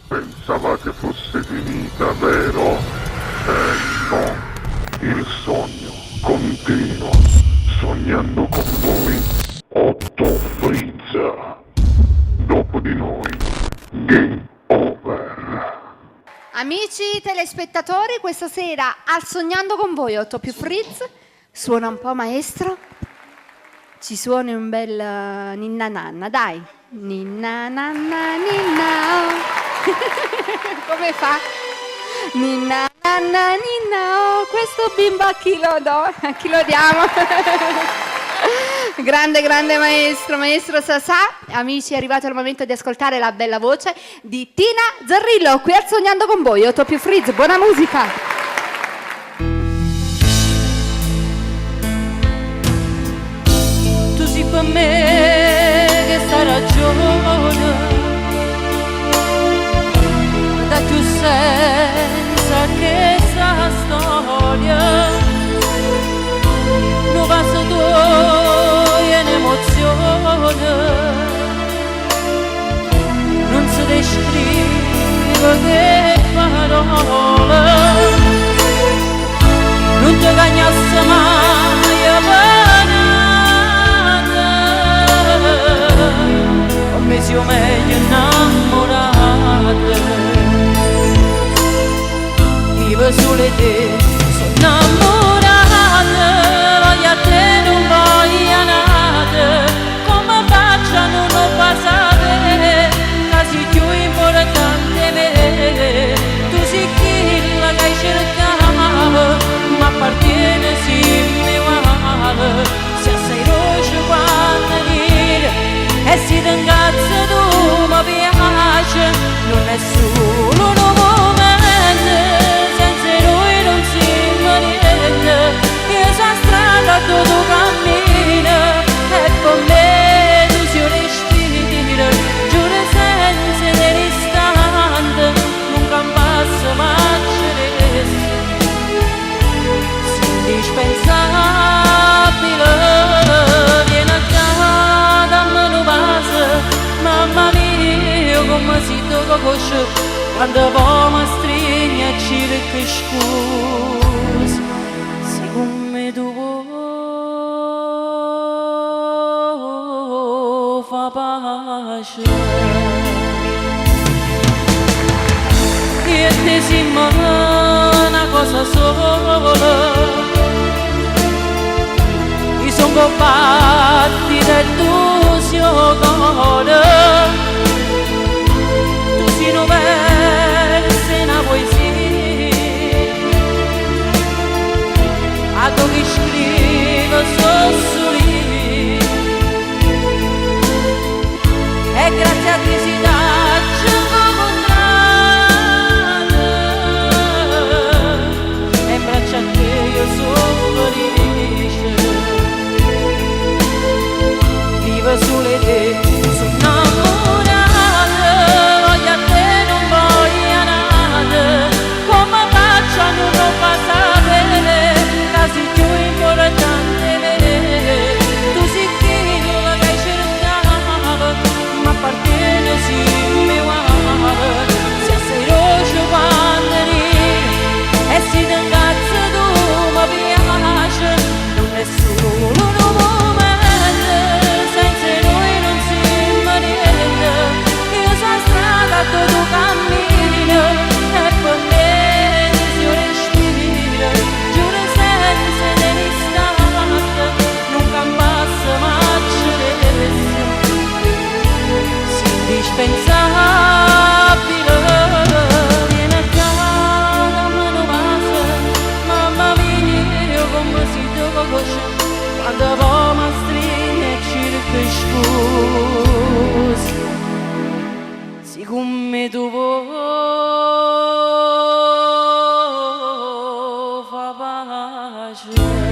Pensavate fosse finita, vero? No, il sogno continua, sognando con voi, Otto Frizza. Dopo di noi, game over. Amici telespettatori, questa sera al Sognando con voi, Otto più Frizz, suona un po' maestro? Ci suoni un bel ninna nanna, dai. Ninna nanna ninna. Come fa? Ninna nanna ninna. Questo bimbo a chi lo do? A chi lo diamo? Grande, grande maestro, maestro Sasà. Amici, è arrivato il momento di ascoltare la bella voce di Tina Zarrillo, qui al Sognando con voi, Otto più Frizz, buona musica! Tu sei per me che sta ragione, da più senza che sta storia, non passa tu in emozione, non si descrive che parole, non ti cagnasse mai penata, come se io meglio innamorata, vivo solo te, sono innamorata, voglio a te non voglio nada, come faccio a non lo sapere, casi più importante me, tu sei quella che hai cercato, ma appartiene sì mi uguale, se sei roce quando dire, e si ti ingazza tu mi piace, non è solo un momento, senza noi non si fa niente, io sono strada tu cammina, e per me tu sei un respiro, giuro senza dell'istante, nunca passa mai indispensabile, vieni a casa, dammi una base, mamma mia, come si tocca così, quando poi mi stringi e cerchi scusa, siccome tu vuoi fa pace, e te si una cosa sola, sono compatti del tuo cuore, tu sei un verso e una poesia, a tu che scrivo sono lì, e grazie a te si taccia incontrata, e in braccio a te io sono felice. Sole te, sono innamorata, voglio a te non voglio nada, come faccio a non lo sapere, casi più importante me, tu sei quella che hai cercato, ma appartiene sì mi uguale, se sei roce quando ridi, e si ti ingazza tu mi piace, non è solo un momento, senza noi non si fa niente, io sono strada tu cammini, e per me sei un respiro, giuro senza dell'istante, nunca passa mai cerezza, sei indispensabile, vieni a casa, mano base, mamma mia, come si tocca così, quando poi mi stringi e cerchi scusa, siccome tu vuoi fa pace.